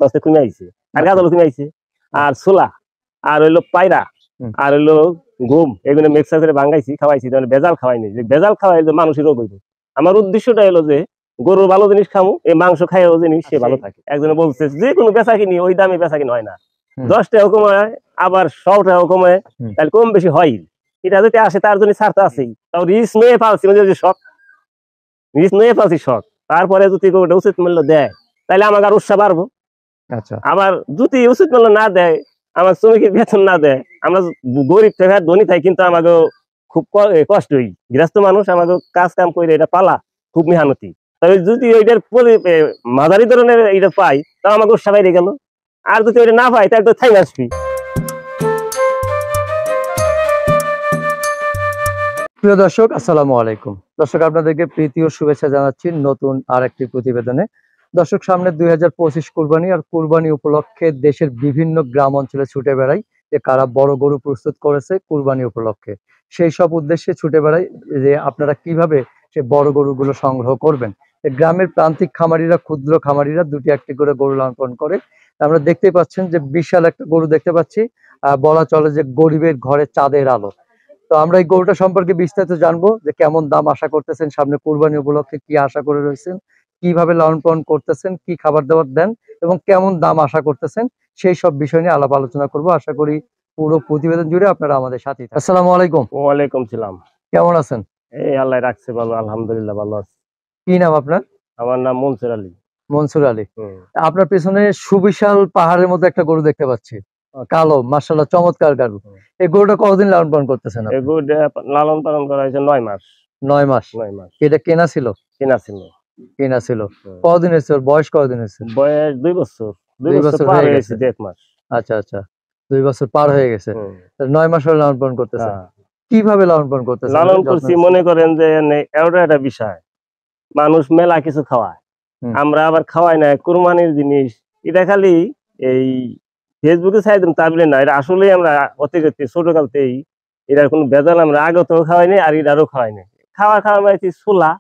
আস্তে কমে আইছে, আর গাজল কমে আইছে, আর ছোলা আর হইলো পায়রা আর হইলো গম এগুলো মিক্সার করে ভাঙাইছি খাওয়াইছি, তাহলে ভেজাল খাওয়াইনি। বেজাল খাওয়াই যে মানুষের রোগ হইবে। আমার উদ্দেশ্যটা হলো যে গরুর ভালো জিনিস খামু, এই মাংস খাইও জিনিস সে ভালো থাকে। একজনে বলছে যে কোনো বেচা কিনি ওই দামে বেচা কিনি হয় না, 10 টাকা কমায় আবার 100 টাকা কমায়, তাহলে কম বেশি হয়। এটা যদি আসে তার জন্য ছাড়তে আছেই, তাও রিস নিয়ে পালছি, মানে শখ রিস নিয়ে পালছি শখ। তারপরে যদি গরুটা উচিত মূল্য দেয় তাহলে আমাকে আর উৎসাহ বাড়বো। আচ্ছা, আবার যদি উচিত মূল্য না দেয়, আমার শ্রমিকের বেতন না দেয়, আমরা গরিব থেকে ধনী থাকি কিন্তু আমাকে খুব কষ্ট হই, গৃহস্থ মানুষ আমাকে কাজ কাম করে এটা পালা খুব মেহনতি। তবে যদি ওইটার মাঝারি ধরনের এটা পাই তাও আমাকে উৎসাহ বাইরে গেল, আর যদি ওইটা না পাই তাহলে তো থাই আসবি। প্রিয় দর্শক, আসসালামু আলাইকুম। দর্শক, আপনাদেরকে প্রীতি ও শুভেচ্ছা জানাচ্ছি নতুন আরেকটি প্রতিবেদনে। দর্শক, সামনে 2025 কুরবানি, আর কুরবানি উপলক্ষে দেশের বিভিন্ন গ্রাম অঞ্চলে ছুটে বেড়াই যে কারা বড় গরু প্রস্তুত করেছে কুরবানি উপলক্ষে। সেই সব উদ্দেশ্যে ছুটে বেড়াই যে আপনারা কিভাবে সে বড় গরুগুলো সংগ্রহ করবেন। গ্রামের প্রান্তিক খামারিরা, ক্ষুদ্র খামারিরা দুটি একটি করে গরু লালন পালন করে। আমরা দেখতে পাচ্ছেন যে বিশাল একটা গরু দেখতে পাচ্ছি, বলা চলে যে গরিবের ঘরে চাঁদের আলো। তো আমরা এই গরুটা সম্পর্কে বিস্তারিত জানবো যে কেমন দাম আশা করতেছেন, সামনে কুরবানি উপলক্ষে কি আশা করে রয়েছেন, কিভাবে লালন পালন করতেছেন, কি খাবার দাবার দেন এবং কেমন দাম আশা করতেছেন, সেই সব বিষয় নিয়ে আলাপ আলোচনা করব। আশা করি পুরো প্রতিবেদন জুড়ে আপনারা আমাদের সাথেই থাকবেন। আসসালামু আলাইকুম। ওয়ালাইকুম সালাম। কেমন আছেন? এই আল্লাহ রাখছে ভালো, আলহামদুলিল্লাহ ভালো আছি। কি নাম আপনার? আমার নাম মনসুর আলী। মনসুর আলী। আপনার পেছনে সুবিশাল পাহাড়ের মধ্যে একটা গরু দেখতে পাচ্ছি, কালো, মাশাআল্লাহ চমৎকার গরু। এই গরুটা কতদিন লালন পালন করতেছেন? এই গরুটা লালন পালন করা হয়েছে 9 মাস। 9 মাস। 9 মাস। এটা কেনা ছিল? কেনা ছিল। কেনা ছিল। কতদিন হয়েছে? বয়স কতদিন হয়েছে? বয়স 2 বছর। 2 বছর পার হয়ে গেছে, 1 মাস। আচ্ছা আচ্ছা, 2 বছর পার হয়ে গেছে। 9 মাস হলো লালন পালন করতেছেন। কিভাবে লালন পালন করতেছেন? লালন করছি মনে করেন যে একটা বিষয়, মানুষ মেলা কিছু খাওয়ায়, আমরা আবার খাওয়াই না কুরবানির জিনিস। এটা খালি এই ফেসবুকে ছাই দিন তা বলে না, এটা আসলে আমরা অতিরিক্ত ছোটকালতেই এটার কোনো বেজাল আমরা আগতেও খাওয়াই নাই, আর এটারও খাওয়াই নাই। খাওয়া মাইছি ছোলা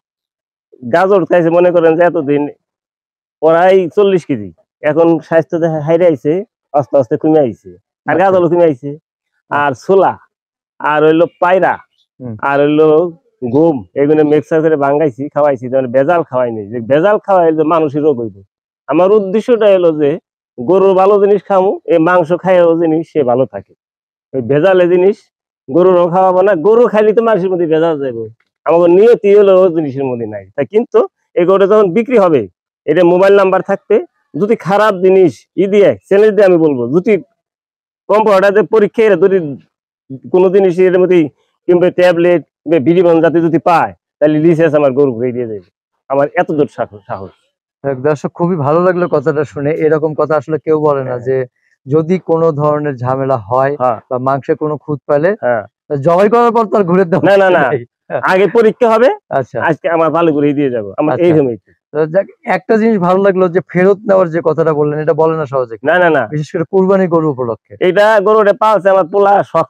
গাজর খাইছে, মনে করেন যে এতদিন প্রায় 40 কেজি, এখন স্বাস্থ্য দেখা হাইরে আইছে, আস্তে আস্তে কমে আইছে, আর গাজর কমে আইছে, আর ছোলা আর হইলো পায়রা আর হইলো গম এগুলো মিক্সার করে ভাঙাইছি খাওয়াইছি, তাহলে ভেজাল খাওয়াইনি। যে ভেজাল খাওয়াইলে যে মানুষের রোগ হইবে। আমার উদ্দেশ্যটা হলো যে গরুর ভালো জিনিস খামু, এই মাংস খাইও জিনিস সে ভালো থাকে। ওই ভেজালে জিনিস গরুরও খাওয়াবো না, গরু খাইলে তো মানুষের মধ্যে ভেজাল যাবে। আমাকে নিয়তি হলো জিনিসের মধ্যে নাই। তাই কিন্তু এই গরুটা যখন বিক্রি হবে, এটা মোবাইল নাম্বার থাকবে, যদি খারাপ জিনিস দিয়ে চ্যালেঞ্জ দিয়ে আমি বলবো, যদি কম্পিউটারে পরীক্ষা যদি কোনো জিনিস এর মধ্যে কিংবা ট্যাবলেট বিড়িবন জাতি যদি পায়, তাহলে লিসেন্স আমার গরু ঘুরে দিয়ে দেবে। আমার এত দূর সাহস। দর্শক, খুবই ভালো লাগলো কথাটা শুনে। এরকম কথা আসলে কেউ বলে না যে যদি কোনো ধরনের ঝামেলা হয় বা মাংসে কোনো খুঁত পেলে জবাই করার পর তার ঘুরে দেওয়া। না না না, আগে পরীক্ষা হবে। আচ্ছা, আজকে আমার ভালো করে দিয়ে যাবো আমার এই সময়। একটা জিনিস ভালো লাগলো যে ফেরত নেওয়ার যে কথাটা বললেন, এটা বলে না সহজে। না না না, বিশেষ করে কুরবানি গরু উপলক্ষে। এটা গরুটা পালছে আমার পোলা শখ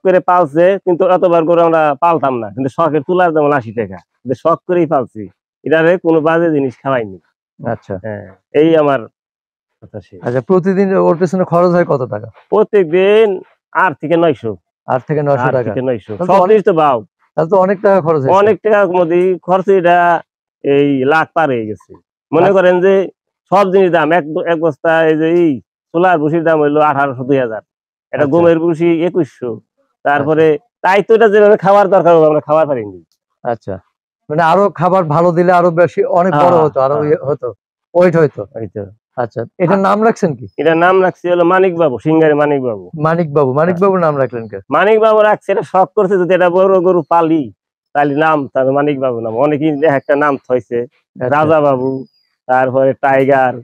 করে পালছে, কিন্তু এতবার গরু আমরা পালতাম না, কিন্তু শখের তুলার যেমন 80 টাকা, শখ করেই পালছি। এটারে কোনো বাজে জিনিস খাওয়াইনি। আচ্ছা, এই আমার কথা। আচ্ছা, প্রতিদিন ওর পেছনে খরচ হয় কত টাকা? প্রত্যেকদিন 8 থেকে 900। 8 থেকে 900 টাকা। 900 সব জিনিস তো বাউ, তাহলে তো অনেক টাকা খরচ হয়। অনেক টাকার মধ্যে খরচ এটা এই লাখ পার হয়ে গেছে। মনে করেন যে সব জিনিস দাম, এক বস্তা এই যে এই ছোলার ভুসির দাম হইলো 1800-2000, এটা গমের ভুসি 2100। তারপরে তাই তো এটা যেভাবে খাওয়ার দরকার আমরা খাবার পারিনি। আচ্ছা, মানে আরো খাবার ভালো দিলে আরো বেশি অনেক বড় হতো, আরো হতো, ওয়েট হইতো। আচ্ছা, এটার নাম রাখছেন কি? এটার নাম রাখছি হলো মানিক বাবু, সিঙ্গারে মানিক বাবু। মানিক বাবু নাম রাখলেন কে? মানিক বাবু রাখছে, এটা শখ করছে যদি এটা বড় গরু পালি তাহলে নাম তার মানিক বাবু নাম। অনেকেই একটা নাম থইছে, রাজা বাবু, তারপরে টাইগার।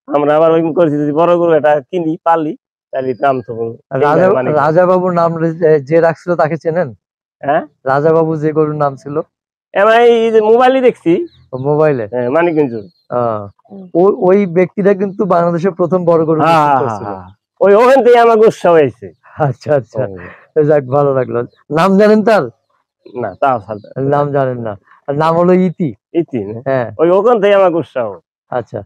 আমরা আবার ওই করছি যদি বড় গরু এটা কিনি পালি তাহলে নাম তো রাজা বাবুর নাম যে রাখছিল তাকে চেনেন? হ্যাঁ, রাজা বাবু যে গরুর নাম ছিল, এই যে মোবাইলে দেখছি, মোবাইলে মানিকগঞ্জ। ওই ব্যক্তিটা কিন্তু বাংলাদেশের প্রথম বড় গরু ওই ওখান থেকে আমার গুসা হয়েছে। আচ্ছা আচ্ছা, যাক, ভালো লাগলো। নাম জানেন তার? না, তাও নাম জানেন না। নাম হলো ইতি। ইতি, হ্যাঁ, ওই ওখান থেকে আমার গুসা। আচ্ছা,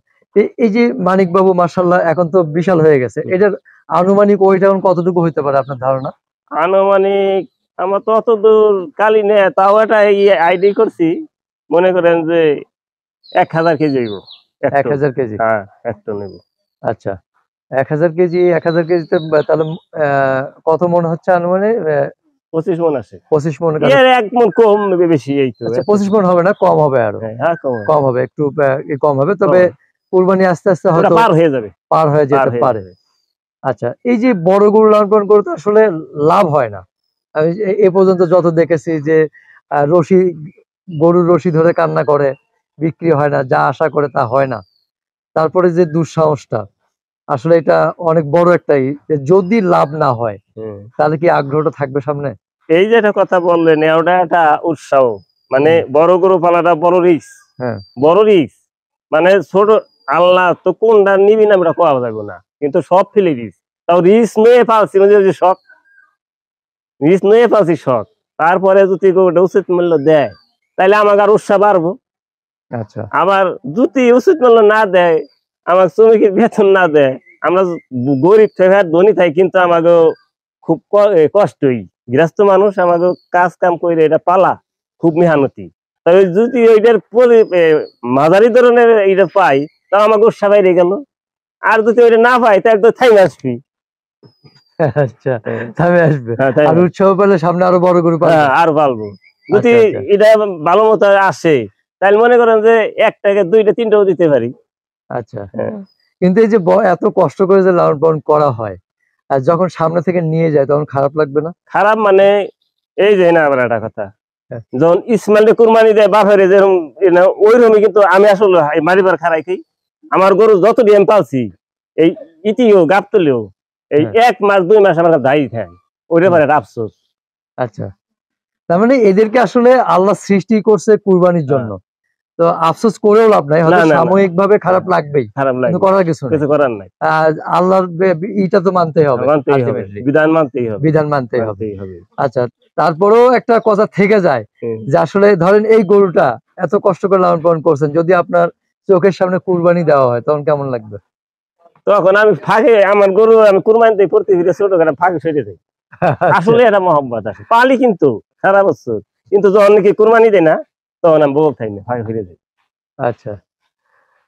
এই যে মানিক বাবু মাশাআল্লাহ এখন তো বিশাল হয়ে গেছে, এটার আনুমানিক ওয়েট এখন কতটুকু হইতে পারে আপনার ধারণা? আনুমানিক আমার তো অত দূর কালি নেই, তাও একটা আইডি করছি, মনে করেন যে 1000 কেজি হইব। 1000 কেজি? হ্যাঁ, 1 টন হইব। আচ্ছা, 1000 কেজি, 1000 কেজিতে তাহলে কত মন হচ্ছে আনুমানিক? 25 মন আছে। 25 মন? এর 1 মন কম বেশি এই তো। আচ্ছা, 25 মন হবে না, কম হবে, আরো হ্যাঁ, কম হবে, একটু কম হবে, তবে কুরবানি আস্তে আস্তে হয়তো পার হয়ে যাবে, পার হয়ে যেতে পারে। আচ্ছা, এই যে বড় গরু লালন পালন করে তো আসলে লাভ হয় না। আমি এ পর্যন্ত যত দেখেছি যে রশি, গরুর রশি ধরে কান্না করে, বিক্রি হয় না, যা আশা করে তা হয় না। তারপরে যে দুঃসাহসটা, আসলে এটা অনেক বড় একটাই, যে যদি লাভ না হয় তাহলে কি আগ্রহটা থাকবে সামনে? এই যে একটা কথা বললেন, ওটা একটা উৎসাহ, মানে বড় গরু পালাটা বড় রিস্ক। হ্যাঁ, বড় রিস্ক, মানে ছোট আল্লাহ তো কোনটা নিবি না আমরা কোয়া যাবো না, কিন্তু সব ফেলে রিস্ক, তাও রিস্ক নিয়ে পালছি, মানে যে শখ, রিস্ক নিয়ে পালছি শখ। তারপরে যদি গরুটা উচিত মূল্য দেয় তাহলে আমাকে আর উৎসাহ বাড়বো। আচ্ছা, আবার যদি উচিত মূল্য না দেয়, আমার শ্রমিকের বেতন না দেয়, আমরা গরিব থেকে ধনী থাকি, কিন্তু আমাকে খুব কষ্টই, গৃহস্থ মানুষ, আমাকে কাজ কাম করে এটা পালা খুব মেহনতি। তবে যদি ওইটার মাঝারি ধরনের এইটা পাই, তাও আমাকে উৎসাহ বাইরে গেল। আর যদি ওইটা না পাই তা একদম থাই আসবি। আচ্ছা, থামে আসবে, আর উৎসাহ পেলে সামনে আরো বড় গরু পালবে। আর পালবো যদি এটা ভালো মতো আসে, তাহলে মনে করেন যে 1 টাকা 2টা 3টাও দিতে পারি। আচ্ছা, কিন্তু এই যে এত কষ্ট করে যে লালন পালন করা হয়, আর যখন সামনে থেকে নিয়ে যায় তখন খারাপ লাগবে না? খারাপ মানে এই যে না, আবার একটা কথা, যখন ইসমাইল কুরবানি দেয় বাপের যেরকম ওইরকমই, কিন্তু আমি আসলে মারিবার খারাই খাই। আমার গরু যত ডিম পালছি, এই ইতিও গাবতলেও এই 1 মাস 2 মাস আমার দায়ী খায়, ওই ব্যাপারে আফসোস। আচ্ছা, তার মানে এদেরকে আসলে আল্লাহ সৃষ্টি করছে কুরবানির জন্য, তো আফসোস করেও লাভ নাই, হয়তো সাময়িক ভাবে খারাপ লাগবেই, কিন্তু করার কিছু নাই। আল্লাহর এটা তো মানতেই হবে, বিধান মানতেই হবে, বিধান মানতেই হবে। আচ্ছা, তারপরেও একটা কথা থেকে যায় যে আসলে ধরেন এই গরুটা এত কষ্ট করে লালন পালন করছেন, যদি আপনার চোখের সামনে কুরবানি দেওয়া হয় তখন কেমন লাগবে? তখন আমি ফাঁকে, আমার গরু আমি কুরবানিতে পড়তে ফিরে ছোট করে ফাঁকে ছেড়ে দেই। আসলে এটা মহব্বত আছে, পালি কিন্তু সারা বছর, কিন্তু যখন নাকি কুরবানি দেয় না, তখন আমি বল থাকি না, ফাঁকে ফিরে যাই। আচ্ছা,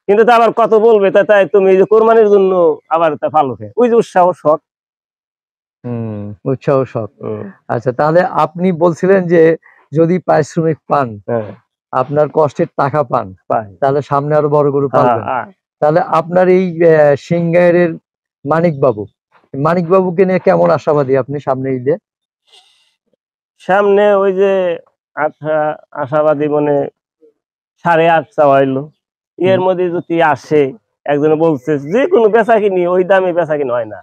কিন্তু তা আবার কত বলবে, তাই তুমি এই যে কোরবানির জন্য আবার তা ভালো খায়, ওই যে উৎসাহ শখ। উৎসাহ শখ। আচ্ছা, তাহলে আপনি বলছিলেন যে যদি পারিশ্রমিক পান, আপনার কষ্টের টাকা পান, তাহলে সামনে আরো বড় গরু পালবেন। তাহলে আপনার এই সিংগাইরের মানিক বাবুকে নিয়ে কেমন আশাবাদী আপনি সামনে ঈদে? সামনে ওই যে আশাবাদী, মানে 8.5 চাওয়াইলো, এর মধ্যে যদি আসে, একজনে বলছে যে কোনো বেচা কিনি ওই দামে বেচা কিনি হয় না,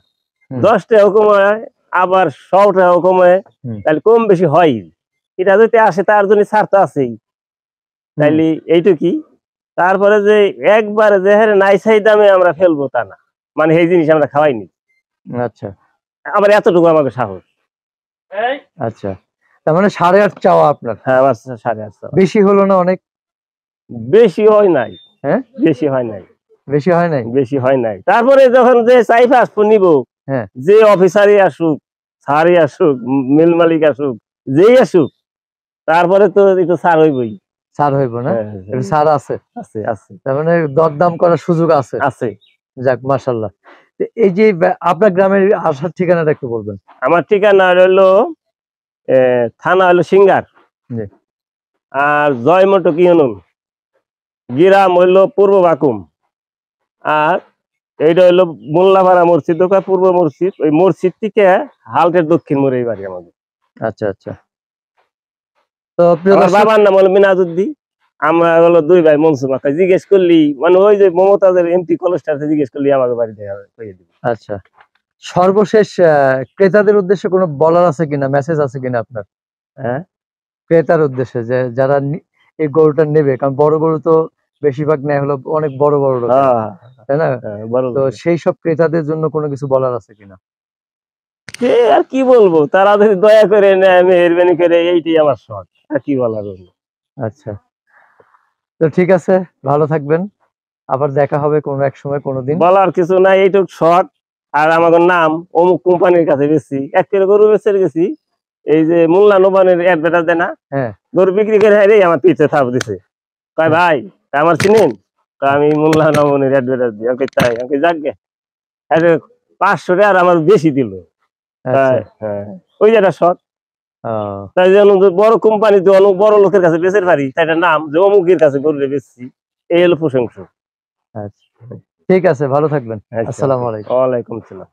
10 টাকাও কমায়, আবার 100 টাকাও কমায়, তাহলে কম বেশি হয়। এটা যদি আসে তার জন্য ছাড় তো আছেই, তাইলে এইটুকি। তারপরে যে একবারে যে হারে নাই চাই দামে আমরা ফেলবো তা না, মানে এই জিনিস আমরা খাওয়াইনি। আচ্ছা, আবার এতটুকু আমাকে সাহস। আচ্ছা, তার মানে 8.5 চাওয়া আপনার? হ্যাঁ, আমার 8.5 চাওয়া। বেশি হলো না অনেক? বেশি হয় নাই। হ্যাঁ, বেশি হয় নাই, বেশি হয় নাই, বেশি হয় নাই। তারপরে যখন যে চাই আসবো নিব, যে অফিসারই আসুক, স্যারই আসুক, মিল মালিক আসুক, যেই আসুক, তারপরে তো একটু ছাড় হইবই। ছাড় হইব না? ছাড় আছে, আছে, আছে। তার মানে দরদাম করার সুযোগ আছে, আছে। যাক, মাশাআল্লাহ। এই যে আপনার গ্রামের আসার ঠিকানাটা একটু বলবেন? আমার ঠিকানা হলো থানা হলো সিঙ্গার, আর জয়মটক ইউনিয়ন, গ্রাম হইলো পূর্ব বাকুম, আর এইটা হইলো মোল্লাপাড়া মসজিদ, পূর্ব মসজিদ, ওই মসজিদ থেকে হালটের দক্ষিণ মোড়ে বাড়ি আমাদের। আচ্ছা, আচ্ছা। তো আমার বাবার নাম হলো মিনাজউদ্দিন, আমরা হলো 2 ভাই মনসুর মার্কা। জিজ্ঞেস করলি, মানে ওই যে মমতাজের এমপি কলেজটাতে জিজ্ঞেস করলি আমাকে বাড়ি দেওয়া দিবে। আচ্ছা, সর্বশেষ ক্রেতাদের উদ্দেশ্যে কোনো বলার আছে কিনা, মেসেজ আছে কিনা আপনার? হ্যাঁ, ক্রেতার উদ্দেশ্যে, যে যারা এই গরুটা নেবে, কারণ বড় গরু তো বেশিরভাগ নেয় হলো অনেক বড় বড় লোক, তাই না? তো সেই সব ক্রেতাদের জন্য কোনো কিছু বলার আছে কিনা? আর কি বলবো, তারা যদি দয়া করে নেয়, মেহেরবানি করে, এইটাই আমার শখ, আর কি বলার। আচ্ছা, তো ঠিক আছে, ভালো থাকবেন। আবার দেখা হবে কোনো এক সময় কোনোদিন। বলার কিছু নাই, এইটুক শখ। আর আমাদের নাম অমুক কোম্পানির কাছে বেশি এক কিলো গরু বেচে গেছি, এই যে মোল্লা নোবানের অ্যাডভার্টাইজ দেয় না, হ্যাঁ গরু বিক্রি করে হাই আমার পিছে থাপ দিছে, কয় ভাই আমার চিনেন, আমি মোল্লা নবনের অ্যাডভার্টাইজ দিই, ওকে তাই ওকে যাক গে 500 টাকা আর আমার বেশি দিল। আচ্ছা। হ্যাঁ ওই যে একটা শখ। ও, তাই যেন বড় কোম্পানি তো অনেক বড় লোকের কাছে বেচে পারি, তাই একটা নাম যে অমুকের কাছে গরু বেচছি, এই হলো প্রশংসা। আচ্ছা ঠিক আছে, ভালো থাকবেন। আচ্ছা, আসসালামু আলাইকুম। ওয়ালাইকুম আসসালাম।